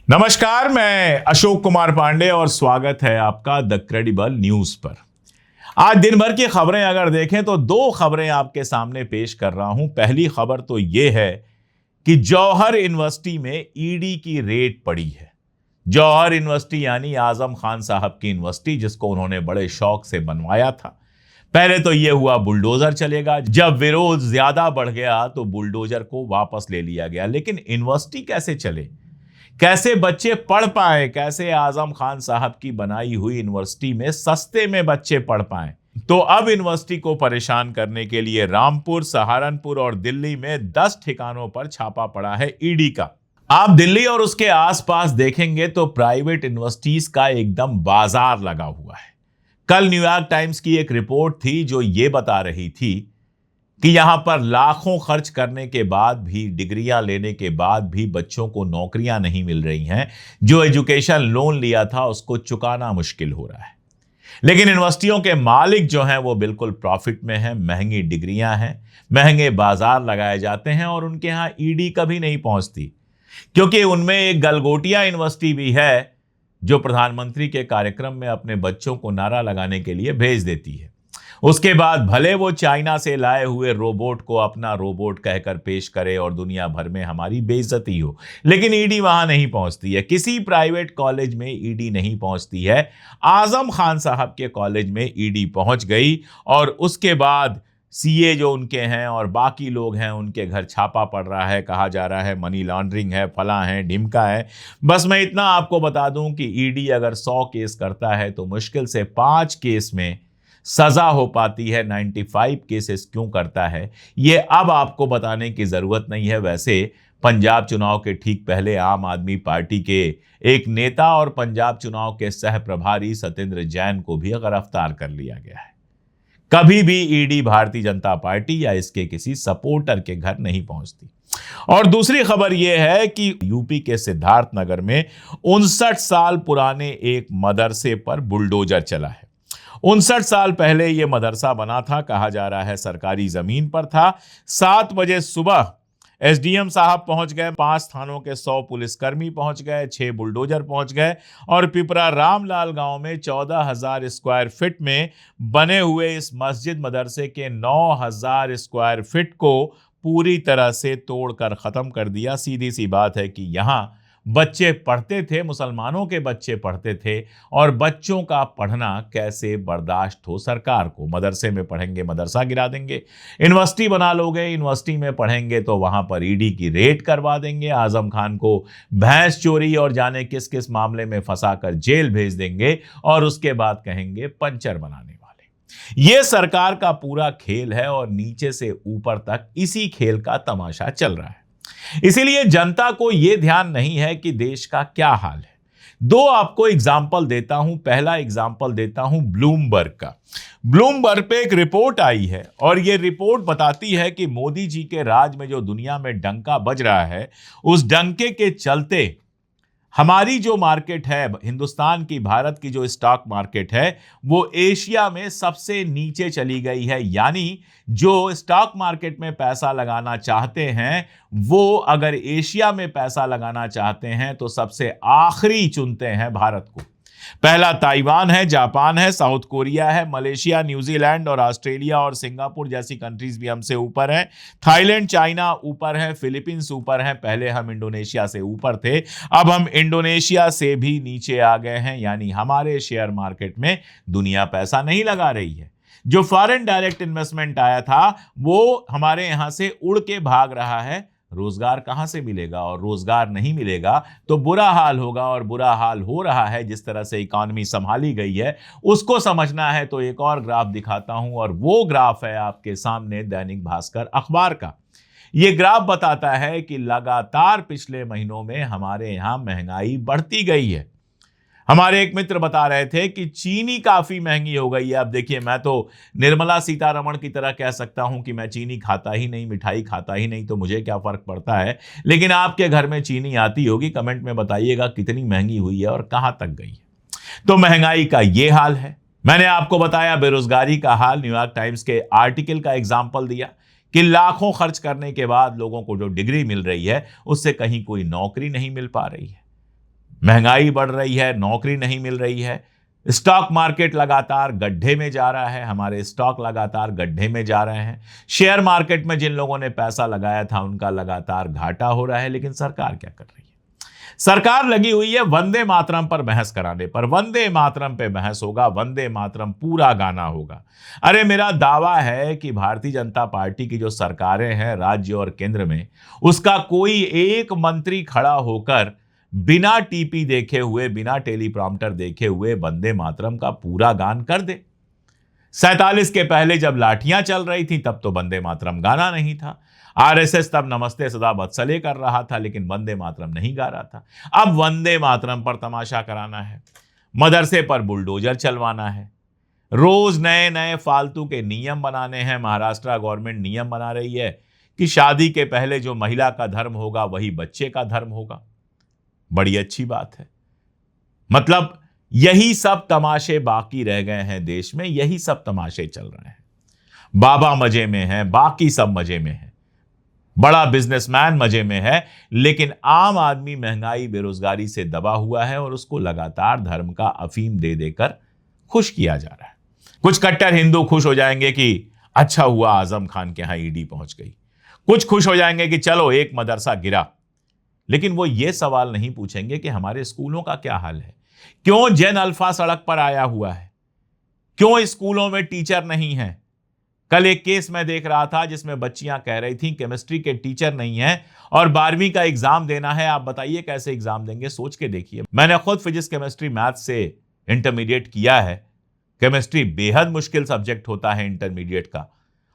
नमस्कार, मैं अशोक कुमार पांडे और स्वागत है आपका द क्रेडिबल न्यूज पर। आज दिन भर की खबरें अगर देखें तो दो खबरें आपके सामने पेश कर रहा हूं। पहली खबर तो यह है कि जौहर यूनिवर्सिटी में ईडी की रेड पड़ी है। जौहर यूनिवर्सिटी यानी आजम खान साहब की यूनिवर्सिटी, जिसको उन्होंने बड़े शौक से बनवाया था। पहले तो यह हुआ बुलडोजर चलेगा, जब विरोध ज्यादा बढ़ गया तो बुलडोजर को वापस ले लिया गया। लेकिन यूनिवर्सिटी कैसे चले, कैसे बच्चे पढ़ पाए, कैसे आजम खान साहब की बनाई हुई यूनिवर्सिटी में सस्ते में बच्चे पढ़ पाए। तो अब यूनिवर्सिटी को परेशान करने के लिए रामपुर, सहारनपुर और दिल्ली में 10 ठिकानों पर छापा पड़ा है ईडी का। आप दिल्ली और उसके आसपास देखेंगे तो प्राइवेट यूनिवर्सिटीज का एकदम बाजार लगा हुआ है। कल न्यूयॉर्क टाइम्स की एक रिपोर्ट थी जो ये बता रही थी कि यहां पर लाखों खर्च करने के बाद भी, डिग्रियां लेने के बाद भी बच्चों को नौकरियां नहीं मिल रही हैं। जो एजुकेशन लोन लिया था उसको चुकाना मुश्किल हो रहा है। लेकिन यूनिवर्सिटियों के मालिक जो हैं वो बिल्कुल प्रॉफिट में हैं। महंगी डिग्रियां हैं, महंगे बाजार लगाए जाते हैं और उनके यहां ईडी कभी नहीं पहुंचती, क्योंकि उनमें एक गलगोटिया यूनिवर्सिटी भी है जो प्रधानमंत्री के कार्यक्रम में अपने बच्चों को नारा लगाने के लिए भेज देती है। उसके बाद भले वो चाइना से लाए हुए रोबोट को अपना रोबोट कहकर पेश करे और दुनिया भर में हमारी बेइज्जती हो, लेकिन ईडी वहां नहीं पहुंचती है। किसी प्राइवेट कॉलेज में ईडी नहीं पहुंचती है। आजम खान साहब के कॉलेज में ईडी पहुंच गई और उसके बाद सीए जो उनके हैं और बाकी लोग हैं उनके घर छापा पड़ रहा है। कहा जा रहा है मनी लॉन्ड्रिंग है, फला है, ढिमका है। बस मैं इतना आपको बता दूं कि ईडी अगर 100 केस करता है तो मुश्किल से 5 केस में सजा हो पाती है। 95 केसेस क्यों करता है ये अब आपको बताने की जरूरत नहीं है। वैसे पंजाब चुनाव के ठीक पहले आम आदमी पार्टी के एक नेता और पंजाब चुनाव के सह प्रभारी सत्येंद्र जैन को भी गिरफ्तार कर लिया गया है। कभी भी ईडी भारतीय जनता पार्टी या इसके किसी सपोर्टर के घर नहीं पहुंचती। और दूसरी खबर यह है कि यूपी के सिद्धार्थनगर में 59 साल पुराने एक मदरसे पर बुलडोजर चला है। 59 साल पहले यह मदरसा बना था। कहा जा रहा है सरकारी जमीन पर था। 7 बजे सुबह एसडीएम साहब पहुंच गए, 5 थानों के 100 पुलिसकर्मी पहुंच गए, 6 बुलडोजर पहुंच गए और पिपरा रामलाल गांव में 14,000 स्क्वायर फीट में बने हुए इस मस्जिद मदरसे के 9,000 स्क्वायर फीट को पूरी तरह से तोड़कर खत्म कर दिया। सीधी सी बात है कि यहां बच्चे पढ़ते थे, मुसलमानों के बच्चे पढ़ते थे और बच्चों का पढ़ना कैसे बर्दाश्त हो सरकार को। मदरसे में पढ़ेंगे, मदरसा गिरा देंगे। यूनिवर्सिटी बना लोगे, यूनिवर्सिटी में पढ़ेंगे तो वहां पर ईडी की रेड करवा देंगे। आजम खान को भैंस चोरी और जाने किस किस मामले में फंसाकर जेल भेज देंगे और उसके बाद कहेंगे पंचर बनाने वाले। यह सरकार का पूरा खेल है और नीचे से ऊपर तक इसी खेल का तमाशा चल रहा है। इसीलिए जनता को यह ध्यान नहीं है कि देश का क्या हाल है। दो आपको एग्जाम्पल देता हूं। पहला एग्जाम्पल देता हूं ब्लूमबर्ग का। ब्लूमबर्ग पे एक रिपोर्ट आई है और यह रिपोर्ट बताती है कि मोदी जी के राज में जो दुनिया में डंका बज रहा है, उस डंके के चलते हमारी जो मार्केट है, हिंदुस्तान की, भारत की जो स्टॉक मार्केट है, वो एशिया में सबसे नीचे चली गई है। यानी जो स्टॉक मार्केट में पैसा लगाना चाहते हैं वो अगर एशिया में पैसा लगाना चाहते हैं तो सबसे आखिरी चुनते हैं भारत को। पहला ताइवान है, जापान है, साउथ कोरिया है, मलेशिया, न्यूजीलैंड और ऑस्ट्रेलिया और सिंगापुर जैसी कंट्रीज भी हमसे ऊपर हैं। थाईलैंड, चाइना ऊपर है, फिलीपींस ऊपर है। पहले हम इंडोनेशिया से ऊपर थे, अब हम इंडोनेशिया से भी नीचे आ गए हैं। यानी हमारे शेयर मार्केट में दुनिया पैसा नहीं लगा रही है। जो फॉरेन डायरेक्ट इन्वेस्टमेंट आया था वो हमारे यहां से उड़ के भाग रहा है। रोजगार कहां से मिलेगा? और रोजगार नहीं मिलेगा तो बुरा हाल होगा और बुरा हाल हो रहा है। जिस तरह से इकॉनमी संभाली गई है उसको समझना है तो एक और ग्राफ दिखाता हूं और वो ग्राफ है आपके सामने दैनिक भास्कर अखबार का। ये ग्राफ बताता है कि लगातार पिछले महीनों में हमारे यहां महंगाई बढ़ती गई है। हमारे एक मित्र बता रहे थे कि चीनी काफी महंगी हो गई है। अब देखिए, मैं तो निर्मला सीतारमण की तरह कह सकता हूं कि मैं चीनी खाता ही नहीं, मिठाई खाता ही नहीं, तो मुझे क्या फर्क पड़ता है। लेकिन आपके घर में चीनी आती होगी, कमेंट में बताइएगा कितनी महंगी हुई है और कहां तक गई है। तो महंगाई का ये हाल है। मैंने आपको बताया बेरोजगारी का हाल। न्यूयॉर्क टाइम्स के आर्टिकल का एग्जाम्पल दिया कि लाखों खर्च करने के बाद लोगों को जो डिग्री मिल रही है उससे कहीं कोई नौकरी नहीं मिल पा रही है। महंगाई बढ़ रही है, नौकरी नहीं मिल रही है, स्टॉक मार्केट लगातार गड्ढे में जा रहा है, हमारे स्टॉक लगातार गड्ढे में जा रहे हैं, शेयर मार्केट में जिन लोगों ने पैसा लगाया था उनका लगातार घाटा हो रहा है। लेकिन सरकार क्या कर रही है? सरकार लगी हुई है वंदे मातरम पर बहस कराने पर। वंदे मातरम पे बहस होगा, वंदे मातरम पूरा गाना होगा। अरे मेरा दावा है कि भारतीय जनता पार्टी की जो सरकारें हैं राज्य और केंद्र में, उसका कोई एक मंत्री खड़ा होकर बिना टीपी देखे हुए, बिना टेलीप्रॉम्प्टर देखे हुए वंदे मातरम का पूरा गान कर दे। 47 के पहले जब लाठियां चल रही थी तब तो वंदे मातरम गाना नहीं था। आरएसएस तब नमस्ते सदा वत्सले कर रहा था, लेकिन वंदे मातरम नहीं गा रहा था। अब वंदे मातरम पर तमाशा कराना है, मदरसे पर बुलडोजर चलवाना है, रोज नए नए फालतू के नियम बनाने हैं। महाराष्ट्र गवर्नमेंट नियम बना रही है कि शादी के पहले जो महिला का धर्म होगा वही बच्चे का धर्म होगा। बड़ी अच्छी बात है। मतलब यही सब तमाशे बाकी रह गए हैं देश में, यही सब तमाशे चल रहे हैं। बाबा मजे में है, बाकी सब मजे में है, बड़ा बिजनेसमैन मजे में है, लेकिन आम आदमी महंगाई बेरोजगारी से दबा हुआ है और उसको लगातार धर्म का अफीम दे देकर खुश किया जा रहा है। कुछ कट्टर हिंदू खुश हो जाएंगे कि अच्छा हुआ आजम खान के यहां ईडी पहुंच गई, कुछ खुश हो जाएंगे कि चलो एक मदरसा गिरा, लेकिन वो ये सवाल नहीं पूछेंगे कि हमारे स्कूलों का क्या हाल है, क्यों जैन अल्फा सड़क पर आया हुआ है, क्यों स्कूलों में टीचर नहीं है। कल एक केस मैं देख रहा था जिसमें बच्चियां कह रही थी केमिस्ट्री के टीचर नहीं है और 12वीं का एग्जाम देना है, आप बताइए कैसे एग्जाम देंगे। सोच के देखिए, मैंने खुद फिजिक्स केमिस्ट्री मैथ से इंटरमीडिएट किया है। केमिस्ट्री बेहद मुश्किल सब्जेक्ट होता है इंटरमीडिएट का,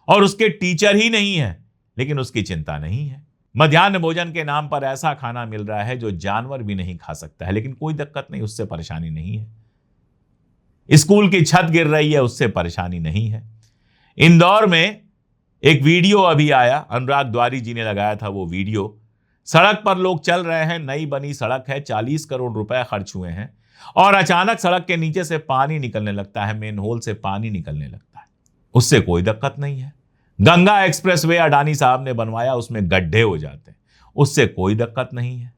और उसके टीचर ही नहीं है, लेकिन उसकी चिंता नहीं है। मध्याह्न भोजन के नाम पर ऐसा खाना मिल रहा है जो जानवर भी नहीं खा सकता है, लेकिन कोई दिक्कत नहीं, उससे परेशानी नहीं है। स्कूल की छत गिर रही है, उससे परेशानी नहीं है। इंदौर में एक वीडियो अभी आया, अनुराग द्वारी जी ने लगाया था वो वीडियो। सड़क पर लोग चल रहे हैं, नई बनी सड़क है, 40 करोड़ रुपए खर्च हुए हैं, और अचानक सड़क के नीचे से पानी निकलने लगता है, मेन होल से पानी निकलने लगता है, उससे कोई दिक्कत नहीं है। गंगा एक्सप्रेसवे अडानी साहब ने बनवाया, उसमें गड्ढे हो जाते हैं, उससे कोई दिक्कत नहीं है।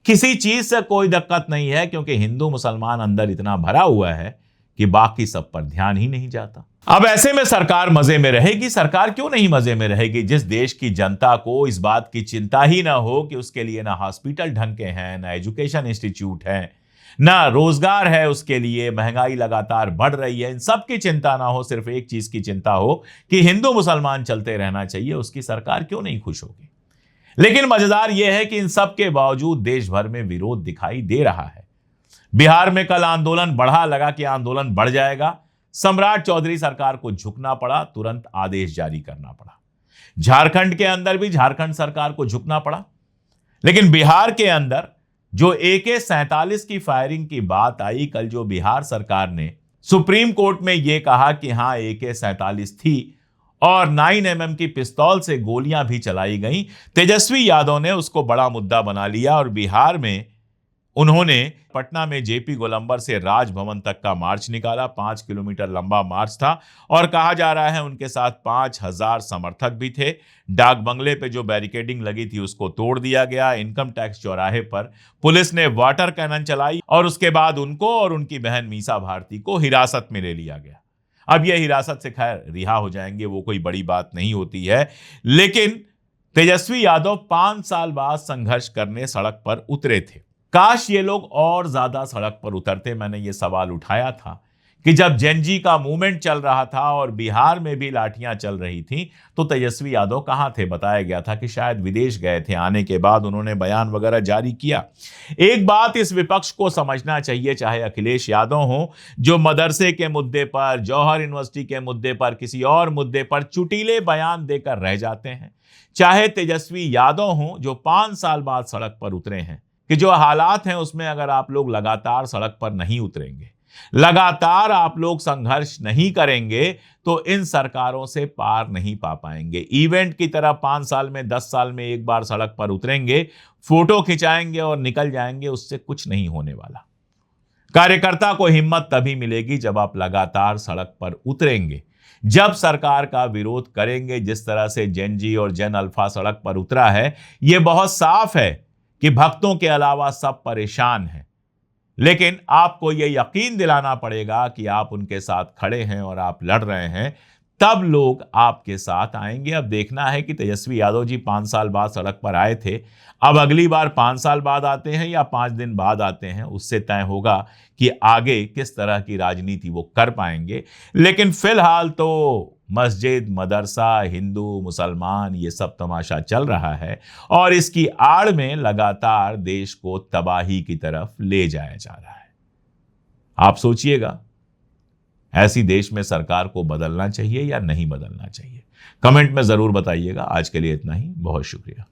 किसी चीज से कोई दिक्कत नहीं है, क्योंकि हिंदू मुसलमान अंदर इतना भरा हुआ है कि बाकी सब पर ध्यान ही नहीं जाता। अब ऐसे में सरकार मजे में रहेगी। सरकार क्यों नहीं मजे में रहेगी? जिस देश की जनता को इस बात की चिंता ही ना हो कि उसके लिए ना हॉस्पिटल ढंग के हैं, ना एजुकेशन इंस्टीट्यूट है, ना रोजगार है, उसके लिए महंगाई लगातार बढ़ रही है, इन सब की चिंता ना हो, सिर्फ एक चीज की चिंता हो कि हिंदू मुसलमान चलते रहना चाहिए, उसकी सरकार क्यों नहीं खुश होगी? लेकिन मजेदार यह है कि इन सब के बावजूद देश भर में विरोध दिखाई दे रहा है। बिहार में कल आंदोलन बढ़ा, लगा कि आंदोलन बढ़ जाएगा, सम्राट चौधरी सरकार को झुकना पड़ा, तुरंत आदेश जारी करना पड़ा। झारखंड के अंदर भी झारखंड सरकार को झुकना पड़ा, लेकिन बिहार के अंदर जो AK-47 की फायरिंग की बात आई, कल जो बिहार सरकार ने सुप्रीम कोर्ट में यह कहा कि हां AK-47 थी और 9mm की पिस्तौल से गोलियां भी चलाई गई, तेजस्वी यादव ने उसको बड़ा मुद्दा बना लिया और बिहार में उन्होंने पटना में जेपी गोलंबर से राजभवन तक का मार्च निकाला। 5 किलोमीटर लंबा मार्च था और कहा जा रहा है उनके साथ 5000 समर्थक भी थे। डाक बंगले पे जो बैरिकेडिंग लगी थी उसको तोड़ दिया गया। इनकम टैक्स चौराहे पर पुलिस ने वाटर कैनन चलाई और उसके बाद उनको और उनकी बहन मीसा भारती को हिरासत में ले लिया गया। अब यह हिरासत से खैर रिहा हो जाएंगे, वो कोई बड़ी बात नहीं होती है, लेकिन तेजस्वी यादव 5 साल बाद संघर्ष करने सड़क पर उतरे थे। काश ये लोग और ज्यादा सड़क पर उतरते। मैंने ये सवाल उठाया था कि जब जेनजी का मूवमेंट चल रहा था और बिहार में भी लाठियां चल रही थी तो तेजस्वी यादव कहां थे? बताया गया था कि शायद विदेश गए थे। आने के बाद उन्होंने बयान वगैरह जारी किया। एक बात इस विपक्ष को समझना चाहिए, चाहे अखिलेश यादव हो जो मदरसे के मुद्दे पर, जौहर यूनिवर्सिटी के मुद्दे पर, किसी और मुद्दे पर चुटीले बयान देकर रह जाते हैं, चाहे तेजस्वी यादव हो जो 5 साल बाद सड़क पर उतरे हैं, कि जो हालात हैं उसमें अगर आप लोग लगातार सड़क पर नहीं उतरेंगे, लगातार आप लोग संघर्ष नहीं करेंगे तो इन सरकारों से पार नहीं पा पाएंगे। इवेंट की तरह 5 साल में, 10 साल में एक बार सड़क पर उतरेंगे, फोटो खिंचाएंगे और निकल जाएंगे, उससे कुछ नहीं होने वाला। कार्यकर्ता को हिम्मत तभी मिलेगी जब आप लगातार सड़क पर उतरेंगे, जब सरकार का विरोध करेंगे। जिस तरह से जेनजी और जेन अल्फा सड़क पर उतरा है, यह बहुत साफ है कि भक्तों के अलावा सब परेशान हैं। लेकिन आपको यह यकीन दिलाना पड़ेगा कि आप उनके साथ खड़े हैं और आप लड़ रहे हैं, तब लोग आपके साथ आएंगे। अब देखना है कि तेजस्वी यादव जी 5 साल बाद सड़क पर आए थे, अब अगली बार 5 साल बाद आते हैं या 5 दिन बाद आते हैं, उससे तय होगा कि आगे किस तरह की राजनीति वो कर पाएंगे। लेकिन फिलहाल तो मस्जिद, मदरसा, हिंदू, मुसलमान, ये सब तमाशा चल रहा है और इसकी आड़ में लगातार देश को तबाही की तरफ ले जाया जा रहा है। आप सोचिएगा, ऐसी देश में सरकार को बदलना चाहिए या नहीं बदलना चाहिए? कमेंट में जरूर बताइएगा। आज के लिए इतना ही, बहुत शुक्रिया।